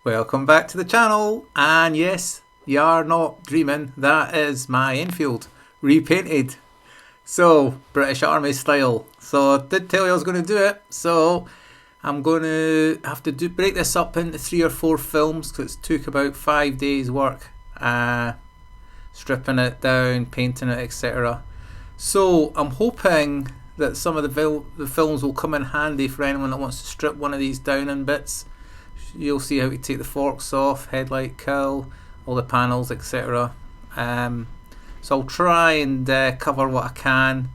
Welcome back to the channel, and yes, you are not dreaming, that is my Enfield repainted. So, British Army style. So I did tell you I was going to do it, so I'm going to have to break this up into 3 or 4 films because it took about 5 days work, stripping it down, painting it, etc. So I'm hoping that some of the films will come in handy for anyone that wants to strip one of these down in bits. You'll see how we take the forks off, headlight cowl, all the panels, etc. So I'll try and cover what I can.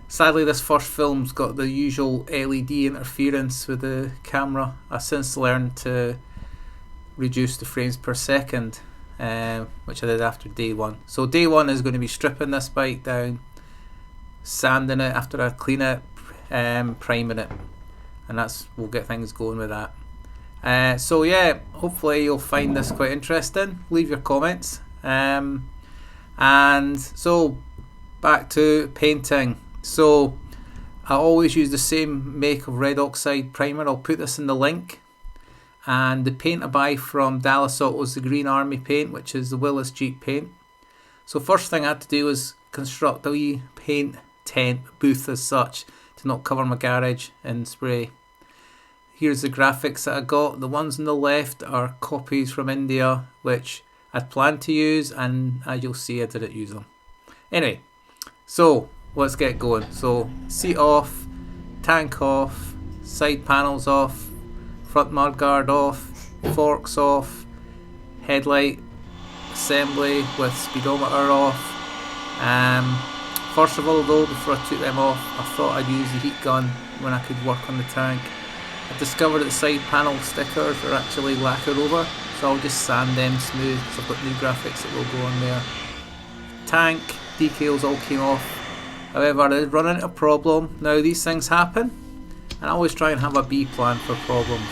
Sadly, this first film's got the usual LED interference with the camera. I've since learned to reduce the frames per second, which I did after day 1. So day 1 is going to be stripping this bike down, sanding it after I clean it, priming it, and we'll get things going with that. So yeah, hopefully you'll find this quite interesting. Leave your comments. And so back to painting. So I always use the same make of red oxide primer. I'll put this in the link. And the paint I buy from Dallas Auto is the Green Army paint, which is the Willis Jeep paint. So first thing I had to do was construct a wee paint tent booth as such to not cover my garage in spray. Here's the graphics that I got. The ones on the left are copies from India, which I'd planned to use, and as you'll see, I didn't use them. Anyway, so let's get going. So seat off, tank off, side panels off, front mudguard off, forks off, headlight assembly with speedometer off. First of all though, before I took them off, I thought I'd use the heat gun when I could work on the tank. I discovered that the side panel stickers are actually lacquered over, so I'll just sand them smooth because I've got new graphics that will go on there. Tank decals all came off, however I did run into a problem. Now these things happen, and I always try and have a B plan for problems.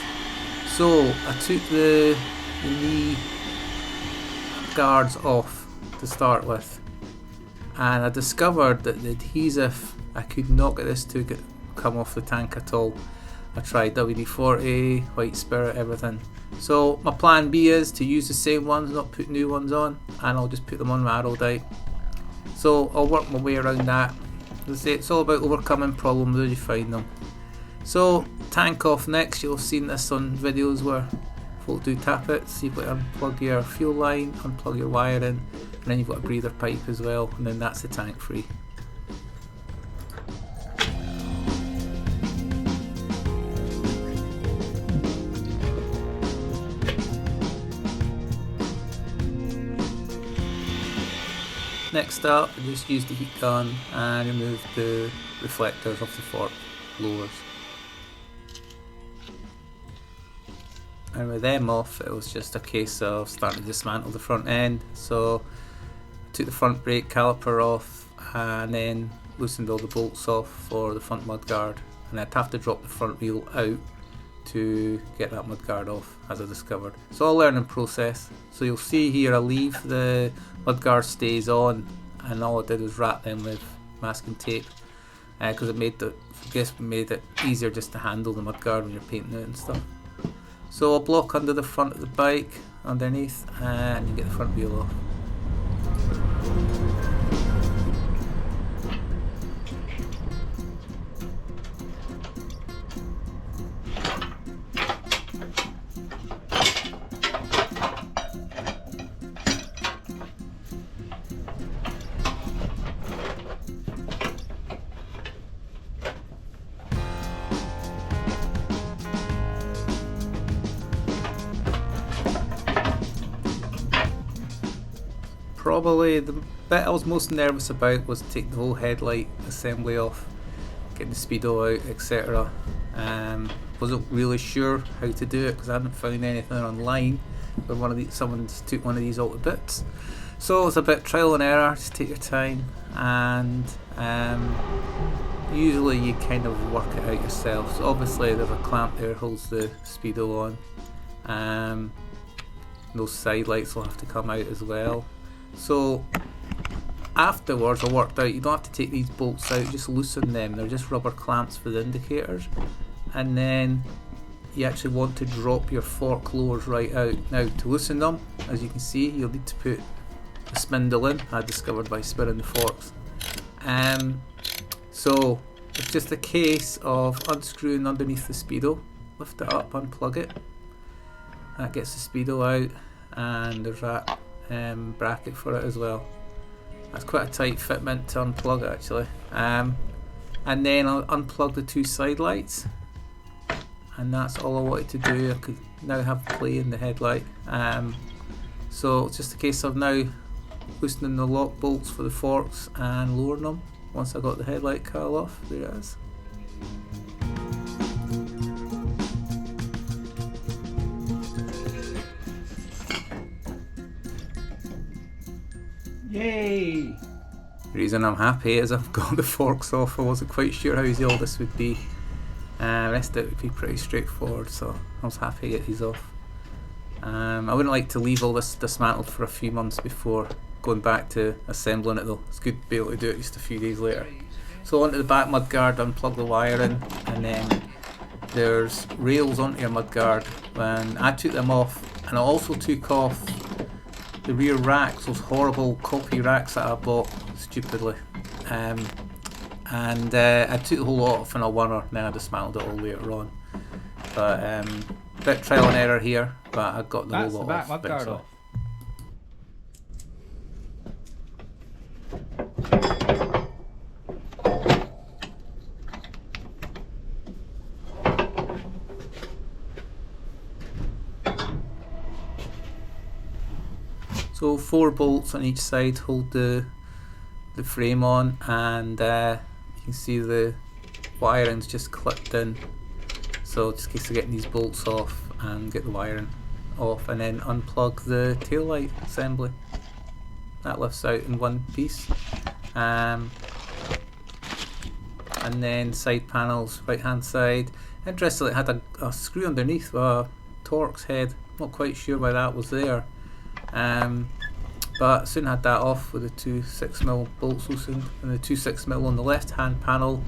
So I took the knee guards off to start with, and I discovered that the adhesive, I could not get this to come off the tank at all. I tried WD-40, White Spirit, everything. So my plan B is to use the same ones, not put new ones on, and I'll just put them on my Araldite. So I'll work my way around that. As I say, it's all about overcoming problems as you find them. So tank off next. You'll have seen this on videos where folk do tap it. So you've got to unplug your fuel line, unplug your wiring, and then you've got a breather pipe as well, and then that's the tank free. Next up, I just used the heat gun and removed the reflectors off the fork blowers. And with them off, it was just a case of starting to dismantle the front end. So I took the front brake caliper off and then loosened all the bolts off for the front mudguard. And I'd have to drop the front wheel out to get that mudguard off, as I discovered. So a learning process. So you'll see here I leave the mudguard stays on, and all I did was wrap them with masking tape because it made it easier just to handle the mudguard when you're painting it and stuff. So a block under the front of the bike underneath, and you get the front wheel off. Probably the bit I was most nervous about was taking the whole headlight assembly off, getting the speedo out, etc. Wasn't really sure how to do it because I hadn't found anything online where someone just took one of these out to bits. So it's a bit trial and error, just take your time, and usually you kind of work it out yourself. So obviously there's a clamp there that holds the speedo on. Those side lights will have to come out as well. So afterwards I worked out you don't have to take these bolts out, just loosen them. They're just rubber clamps for the indicators, and then you actually want to drop your fork lowers right out. Now to loosen them, as you can see, you'll need to put the spindle in, I discovered by spinning the forks. So it's just a case of unscrewing underneath the speedo, lift it up, unplug it, that gets the speedo out, and there's that bracket for it as well. That's quite a tight fitment to unplug actually. And then I'll unplug the two side lights, and that's all I wanted to do. I could now have play in the headlight. So it's just a case of now loosening the lock bolts for the forks and lowering them. Once I got the headlight cowl off, there it is. Yay! The reason I'm happy is I've got the forks off. I wasn't quite sure how easy all this would be. The rest of it would be pretty straightforward, so I was happy to get these off. I wouldn't like to leave all this dismantled for a few months before going back to assembling it though. It's good to be able to do it just a few days later. So onto the back mudguard, unplug the wire in, and then there's rails onto your mudguard. And I took them off, and I also took off the rear racks, those horrible copy racks that I bought stupidly. And I took the whole lot off in a runner, and then I dismantled it all later on. But bit trial and error here, but I got the That's whole the lot back off. mudguard off. So 4 bolts on each side hold the frame on, and you can see the wiring's just clipped in. So just in case of getting these bolts off and get the wiring off, and then unplug the tail light assembly. That lifts out in one piece. And then side panels, right hand side. Interestingly, it had a screw underneath with a Torx head. Not quite sure why that was there. But soon had that off with the two 6mm bolts loosened, and the two 6mm on the left hand panel,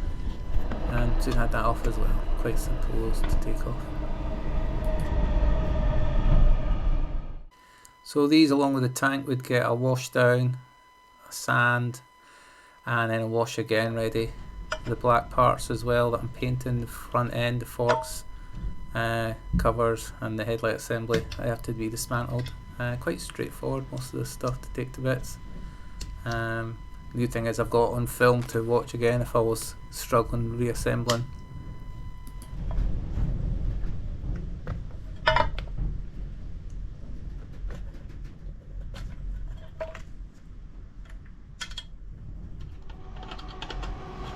and soon had that off as well. Quite simple those to take off. So these, along with the tank, would get a wash down, a sand, and then a wash again ready. The black parts as well that I'm painting, the front end, the forks, covers, and the headlight assembly, they have to be dismantled. Quite straightforward, most of this stuff to take to bits. The good thing is I've got on film to watch again if I was struggling reassembling.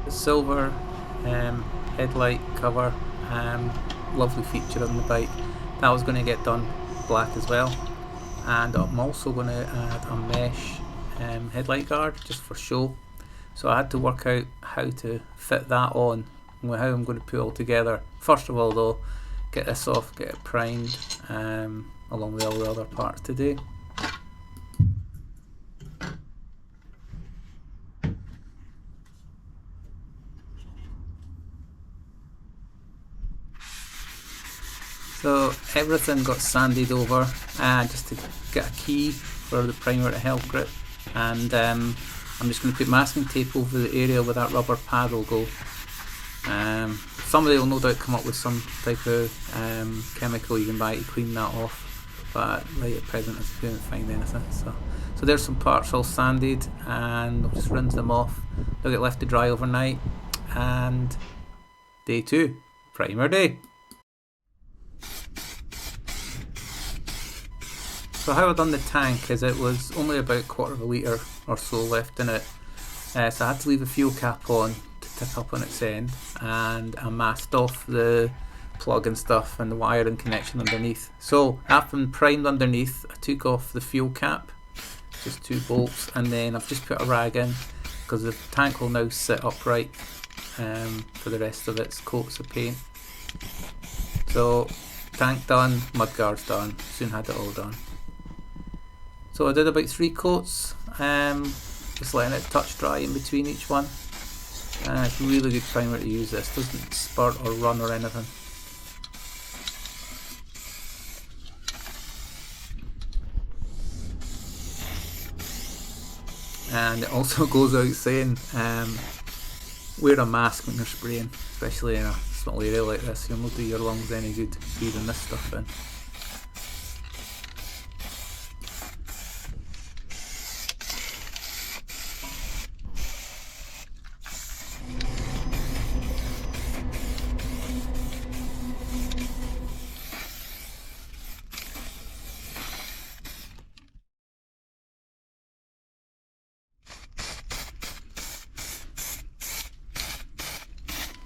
The silver headlight cover, lovely feature on the bike. That was going to get done black as well. And I'm also going to add a mesh headlight guard just for show. So I had to work out how to fit that on and how I'm going to put it all together. First of all though, get this off, get it primed, along with all the other parts today. So everything got sanded over just to get a key for the primer to help grip, and I'm just going to put masking tape over the area where that rubber pad will go. Somebody will no doubt come up with some type of chemical you can buy to clean that off, but right at present I couldn't find anything. So there's some parts all sanded, and I'll just rinse them off. They'll get left to dry overnight, and day 2, primer day. So how I done the tank is it was only about 1/4 of a litre or so left in it, so I had to leave the fuel cap on to tip up on its end, and I masked off the plug and stuff and the wiring connection underneath. So after I'm primed underneath, I took off the fuel cap, just 2 bolts, and then I've just put a rag in because the tank will now sit upright for the rest of its coats of paint. So tank done, mudguard's done, soon had it all done. So I did about 3 coats, just letting it touch dry in between each one. It's a really good primer to use. This doesn't spurt or run or anything. and it also goes out saying wear a mask when you're spraying, especially in a small area like this. You'll not do your lungs any good breathing this stuff in.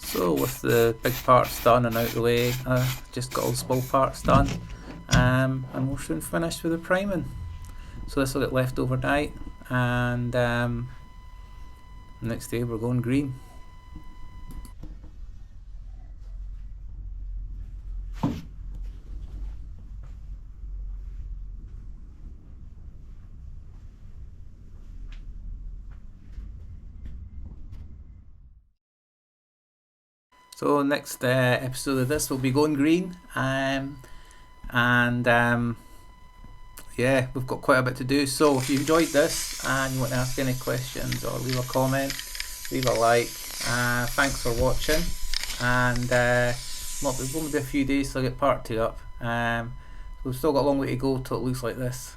So with the big parts done and out the way, just got all the small parts done, and we're soon finished with the priming. So this will get left overnight, and next day we're going green. So next episode of this will be going green, and yeah, we've got quite a bit to do. So if you enjoyed this and you want to ask any questions or leave a comment, leave a like. Thanks for watching, and there's only be a few days till I get part 2 up. We've still got a long way to go till it looks like this.